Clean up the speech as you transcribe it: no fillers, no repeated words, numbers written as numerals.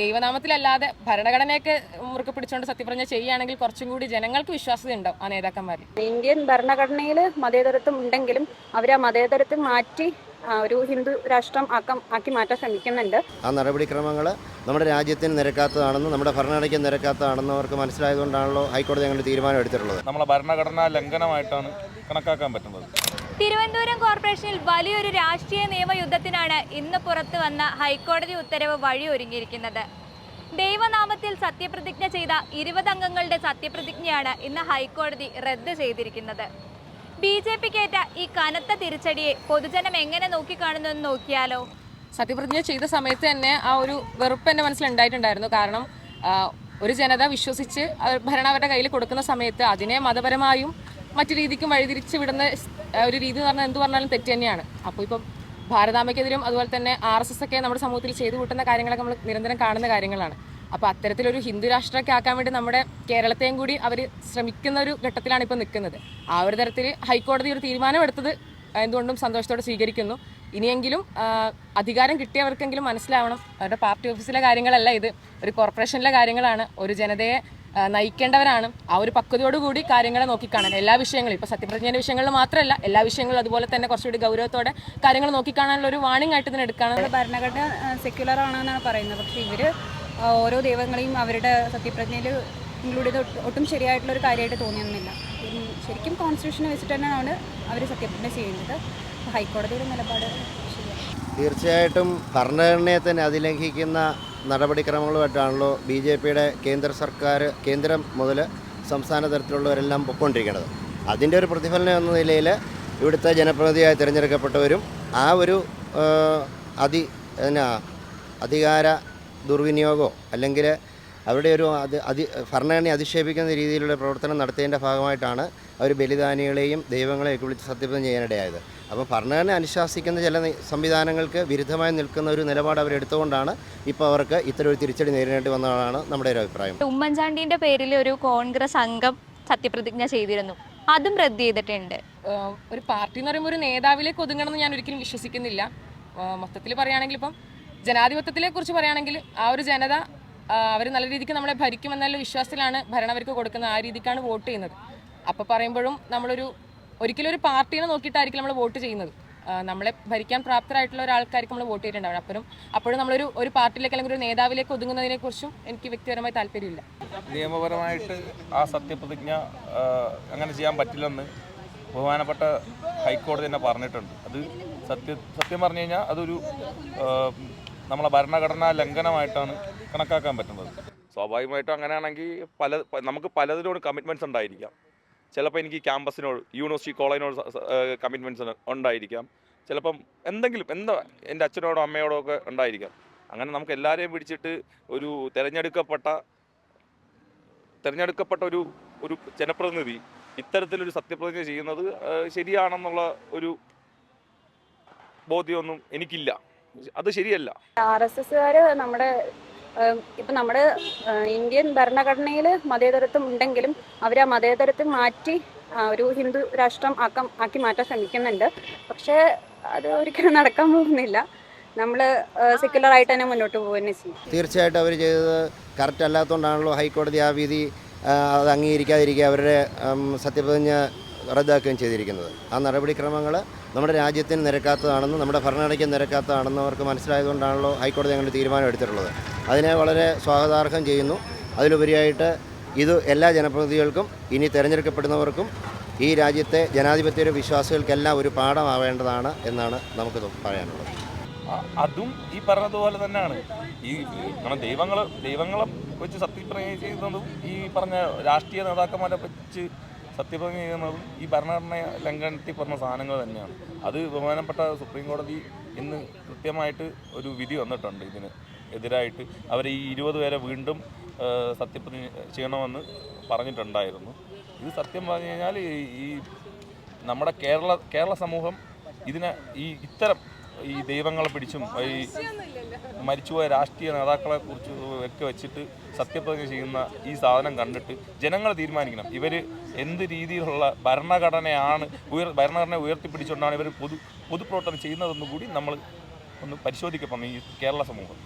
ദൈവനാമത്തിലല്ലാതെ ഭരണഘടനയൊക്കെ മുറുക്കെ പിടിച്ചുകൊണ്ട് സത്യപ്രതിജ്ഞ ചെയ്യുകയാണെങ്കിൽ കുറച്ചും കൂടി ജനങ്ങൾക്ക് വിശ്വാസ്യത ഉണ്ടാവും ആ നേതാക്കന്മാരിൽ. ഇന്ത്യൻ ഭരണഘടനയിൽ മതേതരത്വം ഉണ്ടെങ്കിലും അവർ ആ മതേതരത്വം മാറ്റി ഒരു ഹിന്ദു രാഷ്ട്രം ആക്കി മാറ്റാൻ ശ്രമിക്കുന്നുണ്ട്. ആ നടപടിക്രമങ്ങൾ നമ്മുടെ രാജ്യത്തിന് നിരക്കാത്തതാണെന്നും നമ്മുടെ ഭരണഘടനയ്ക്ക് നിരക്കാത്തതാണെന്നും അവർക്ക് മനസ്സിലായതുകൊണ്ടാണല്ലോ ഹൈക്കോടതി അങ്ങനെ തീരുമാനം എടുത്തിട്ടുള്ളത്. നമ്മളെ ഭരണഘടനാ ലംഘനമായിട്ടാണ് കണക്കാക്കാൻ പറ്റുന്നത്. തിരുവനന്തപുരം കോർപ്പറേഷനിൽ വലിയൊരു രാഷ്ട്രീയ നിയമയുദ്ധത്തിനാണ് ഇന്ന് പുറത്തു വന്ന ഹൈക്കോടതി ഉത്തരവ് വഴിയൊരുങ്ങിയിരിക്കുന്നത്. ദൈവനാമത്തിൽ സത്യപ്രതിജ്ഞ ചെയ്ത 20 അംഗങ്ങളുടെ സത്യപ്രതിജ്ഞയാണ് ഇന്ന് ഹൈക്കോടതി റദ്ദ് ചെയ്തിരിക്കുന്നത്. BJPക്കേറ്റ ഈ കനത്ത തിരിച്ചടിയെ പൊതുജനം എങ്ങനെ നോക്കിക്കാണുന്നെന്ന് നോക്കിയാലോ. സത്യപ്രതിജ്ഞ ചെയ്ത സമയത്ത് തന്നെ ആ ഒരു വെറുപ്പ് എൻ്റെ മനസ്സിലുണ്ടായിട്ടുണ്ടായിരുന്നു. കാരണം ഒരു ജനത വിശ്വസിച്ച് ഭരണം അവരുടെ കയ്യിൽ കൊടുക്കുന്ന സമയത്ത് അതിനെ മതപരമായും മറ്റു രീതിക്കും വഴിതിരിച്ച് വിടുന്ന ഒരു രീതി എന്ന് പറഞ്ഞാൽ എന്ത് പറഞ്ഞാലും തെറ്റ് തന്നെയാണ്. അപ്പോൾ ഇപ്പം ഭാരതാംബയ്ക്കെതിരും അതുപോലെ തന്നെ RSS ഒക്കെ നമ്മുടെ സമൂഹത്തിൽ ചെയ്തു കൂട്ടുന്ന കാര്യങ്ങളൊക്കെ നമ്മൾ നിരന്തരം കാണുന്ന കാര്യങ്ങളാണ്. അപ്പോൾ അത്തരത്തിലൊരു ഹിന്ദു രാഷ്ട്രമൊക്കെ ആക്കാൻ വേണ്ടി നമ്മുടെ കേരളത്തെയും കൂടി അവർ ശ്രമിക്കുന്ന ഒരു ഘട്ടത്തിലാണ് ഇപ്പോൾ നിൽക്കുന്നത്. ആ ഒരു തരത്തിൽ ഹൈക്കോടതി ഒരു തീരുമാനമെടുത്തത് എന്തുകൊണ്ടും സന്തോഷത്തോടെ സ്വീകരിക്കുന്നു. ഇനിയെങ്കിലും അധികാരം കിട്ടിയവർക്കെങ്കിലും മനസ്സിലാവണം, അവരുടെ പാർട്ടി ഓഫീസിലെ കാര്യങ്ങളല്ല ഇത്, ഒരു കോർപ്പറേഷനിലെ കാര്യങ്ങളാണ്. ഒരു ജനതയെ നയിക്കേണ്ടവരാണ്. ആ ഒരു പക്വതയോടുകൂടി കാര്യങ്ങളെ നോക്കിക്കാണാൻ എല്ലാ വിഷയങ്ങളും, ഇപ്പോൾ സത്യപ്രതിജ്ഞയുടെ വിഷയങ്ങളിൽ മാത്രമല്ല എല്ലാ വിഷയങ്ങളും അതുപോലെ തന്നെ കുറച്ചുകൂടി ഗൗരവത്തോടെ കാര്യങ്ങൾ നോക്കിക്കാണാനുള്ള ഒരു വാണിംഗ് ആയിട്ട് ഇതിനെ എടുക്കുകയാണ്. ഭരണഘടന സെക്യുലർ ആണെന്നാണ് പറയുന്നത്. പക്ഷേ ഇവർ ഓരോ ദൈവങ്ങളെയും അവരുടെ സത്യപ്രതിജ്ഞയിൽ ഇൻക്ലൂഡ് ചെയ്ത് ഒട്ടും ശരിയായിട്ടുള്ള ഒരു കാര്യമായിട്ട് തോന്നിയൊന്നുമില്ല. ശരിക്കും കോൺസ്റ്റിറ്റ്യൂഷനെ വെച്ചിട്ട് തന്നെയാണ് അവർ സത്യപ്രതിജ്ഞ ചെയ്യുന്നത്. ഹൈക്കോടതിയുടെ നിലപാട് തീർച്ചയായിട്ടും ഭരണഘടനയെ തന്നെ അതിലംഘിക്കുന്ന നടപടിക്രമങ്ങളുമായിട്ടാണല്ലോ BJPയുടെ കേന്ദ്ര സർക്കാർ, കേന്ദ്രം മുതൽ സംസ്ഥാന തലത്തിലുള്ളവരെല്ലാം പൊയ്ക്കൊണ്ടിരിക്കുന്നത്. അതിൻ്റെ ഒരു പ്രതിഫലനം എന്ന നിലയിൽ ഇവിടുത്തെ ജനപ്രതിനിധിയായി തിരഞ്ഞെടുക്കപ്പെട്ടവരും ആ ഒരു അധികാര ദുർവിനിയോഗമോ അല്ലെങ്കിൽ അവരുടെ ഒരു ഭരണഘടനയെ അധിക്ഷേപിക്കുന്ന രീതിയിലുള്ള പ്രവർത്തനം നടത്തിയതിൻ്റെ ഭാഗമായിട്ടാണ് അവർ ബലിദാനികളെയും ദൈവങ്ങളെയൊക്കെ വിളിച്ച് സത്യപ്രതിജ്ഞ ചെയ്യാനിടയായത്. അപ്പോൾ ഭരണഘടന അനുശാസിക്കുന്ന ചില സംവിധാനങ്ങൾക്ക് വിരുദ്ധമായി നിൽക്കുന്ന ഒരു നിലപാട് അവരെടുത്തുകൊണ്ടാണ് ഇപ്പോൾ അവർക്ക് ഇത്തരം ഒരു തിരിച്ചടി നേരിടേണ്ടി വന്നതാണ് നമ്മുടെ ഒരു അഭിപ്രായം. ഉമ്മൻചാണ്ടിൻ്റെ പേരിൽ ഒരു കോൺഗ്രസ് അംഗം സത്യപ്രതിജ്ഞ ചെയ്തിരുന്നു, അതും റദ്ദ് ചെയ്തിട്ടുണ്ട്. ഒരു പാർട്ടി എന്ന് പറയുമ്പോൾ ഒരു നേതാവിലേക്ക് ഒതുങ്ങണമെന്ന് ഞാൻ ഒരിക്കലും വിശ്വസിക്കുന്നില്ല. മൊത്തത്തിൽ പറയുകയാണെങ്കിൽ ഇപ്പം ജനാധിപത്യത്തിലെ കുറിച്ച് പറയുകയാണെങ്കിൽ ആ ഒരു ജനത അവർ നല്ല രീതിക്ക് നമ്മളെ ഭരിക്കുമെന്നുള്ള വിശ്വാസത്തിലാണ് ഭരണം അവർക്ക് കൊടുക്കുന്നത്. ആ രീതിക്കാണ് വോട്ട് ചെയ്യുന്നത്. അപ്പോൾ പറയുമ്പോഴും ഒരിക്കലും ഒരു പാർട്ടീനെ നോക്കിയിട്ടായിരിക്കും നമ്മൾ വോട്ട് ചെയ്യുന്നത്. നമ്മളെ ഭരിക്കാൻ പ്രാപ്തരായിട്ടുള്ള ഒരാൾക്കാർക്ക് നമ്മൾ വോട്ട് ചെയ്തിട്ടുണ്ടാവും. അപ്പോഴും നമ്മളൊരു പാർട്ടിയിലേക്ക് അല്ലെങ്കിൽ ഒരു നേതാവിലേക്ക് ഒതുങ്ങുന്നതിനെക്കുറിച്ചും എനിക്ക് വ്യക്തിപരമായി താല്പര്യമില്ല. നിയമപരമായിട്ട് ആ സത്യപ്രതിജ്ഞ അങ്ങനെ ചെയ്യാൻ പറ്റില്ലെന്ന് ബഹുമാനപ്പെട്ട ഹൈക്കോടതി തന്നെ പറഞ്ഞിട്ടുണ്ട്. അത് സത്യം പറഞ്ഞു കഴിഞ്ഞാൽ അതൊരു നമ്മളെ ഭരണഘടനാ ലംഘനമായിട്ടാണ് കണക്കാക്കാൻ പറ്റുന്നത്. സ്വാഭാവികമായിട്ടും അങ്ങനെയാണെങ്കിൽ നമുക്ക് പലതിനോട് കമ്മിറ്റ്മെൻറ്റ്സ് ഉണ്ടായിരിക്കാം. ചിലപ്പോൾ എനിക്ക് ക്യാമ്പസിനോട്, യൂണിവേഴ്സിറ്റി കോളേജിനോട് കമ്മിറ്റ്മെൻറ്റ്സ് ഉണ്ടായിരിക്കാം. ചിലപ്പം എൻ്റെ അച്ഛനോടോ അമ്മയോടോ ഒക്കെ ഉണ്ടായിരിക്കാം. അങ്ങനെ നമുക്ക് എല്ലാവരെയും പിടിച്ചിട്ട് ഒരു തിരഞ്ഞെടുക്കപ്പെട്ട ഒരു ജനപ്രതിനിധി ഇത്തരത്തിലൊരു സത്യപ്രതിജ്ഞ ചെയ്യുന്നത് ശരിയാണെന്നുള്ള ഒരു ബോധ്യമൊന്നും എനിക്കില്ല. അത് ശരിയല്ല. RSSകാർ നമ്മുടെ ഇന്ത്യൻ ഭരണഘടനയിൽ മതേതരത്വം ഉണ്ടെങ്കിലും അവർ ആ മതേതരത്വം മാറ്റി ഒരു ഹിന്ദു രാഷ്ട്രം ആക്കി മാറ്റാൻ ശ്രമിക്കുന്നുണ്ട്. പക്ഷേ അത് ഒരിക്കലും നടക്കാൻ പോകുന്നില്ല. നമ്മൾ സെക്യുലർ ആയിട്ട് തന്നെ മുന്നോട്ട് പോകുന്നത് ചെയ്യും. തീർച്ചയായിട്ടും അവർ ചെയ്തത് കറക്റ്റ് അല്ലാത്തതുകൊണ്ടാണല്ലോ ഹൈക്കോടതി ആ വിധി അത് അംഗീകരിക്കാതിരിക്കുക, അവരുടെ സത്യപ്രതിജ്ഞ റദ്ദാക്കുകയും ചെയ്തിരിക്കുന്നത്. ആ നടപടിക്രമങ്ങൾ നമ്മുടെ രാജ്യത്തിന് നിരക്കാത്തതാണെന്നും നമ്മുടെ ഭരണഘടനയ്ക്ക് നിരക്കാത്തതാണെന്നും അവർക്ക് മനസ്സിലായതുകൊണ്ടാണല്ലോ ഹൈക്കോടതി അങ്ങനെ തീരുമാനം എടുത്തിട്ടുള്ളത്. അതിനെ വളരെ സ്വാഗതാർഹം ചെയ്യുന്നു. അതിലുപരിയായിട്ട് ഇത് എല്ലാ ജനപ്രതിനിധികൾക്കും ഇനി തിരഞ്ഞെടുക്കപ്പെടുന്നവർക്കും ഈ രാജ്യത്തെ ജനാധിപത്യ വിശ്വാസികൾക്കെല്ലാം ഒരു പാഠമാവേണ്ടതാണ് എന്നാണ് നമുക്ക് പറയാനുള്ളത്. അതും ഈ പറഞ്ഞതുപോലെ തന്നെയാണ്. ഈ ദൈവങ്ങളെ വെച്ച് സത്യപ്രതിജ്ഞ ചെയ്യുന്നതും ഈ പറഞ്ഞ രാഷ്ട്രീയ നേതാക്കന്മാരെ വെച്ച് സത്യപ്രതിജ്ഞ ചെയ്യുന്നതും ഈ ഭരണഘടന ലംഘനത്തിൽ പറഞ്ഞ സാധനങ്ങൾ തന്നെയാണ്. അത് ബഹുമാനപ്പെട്ട സുപ്രീം കോടതി ഇന്ന് കൃത്യമായിട്ട് ഒരു വിധി വന്നിട്ടുണ്ട്. ഇതിന് എതിരായിട്ട് അവർ ഈ 20 പേരെ വീണ്ടും സത്യപ്രതിജ്ഞ ചെയ്യണമെന്ന് പറഞ്ഞിട്ടുണ്ടായിരുന്നു. ഇത് സത്യം പറഞ്ഞു കഴിഞ്ഞാൽ ഈ നമ്മുടെ കേരള സമൂഹം ഇതിനെ ഇത്തരം ഈ ദൈവങ്ങളെ പിടിച്ചും ഈ മരിച്ചുപോയ രാഷ്ട്രീയ നേതാക്കളെ കുറിച്ച് ഒക്കെ വെച്ചിട്ട് സത്യപ്രതിജ്ഞ ചെയ്യുന്ന ഈ സാധനം കണ്ടിട്ട് ജനങ്ങൾ തീരുമാനിക്കണം ഇവർ എന്ത് രീതിയിലുള്ള ഭരണഘടനയെ ഉയർത്തിപ്പിടിച്ചുകൊണ്ടാണ് ഇവർ പൊതുപ്രവർത്തനം ചെയ്യുന്നതെന്ന് കൂടി നമ്മൾ ഒന്ന് പരിശോധിക്കണം ഈ കേരള സമൂഹം.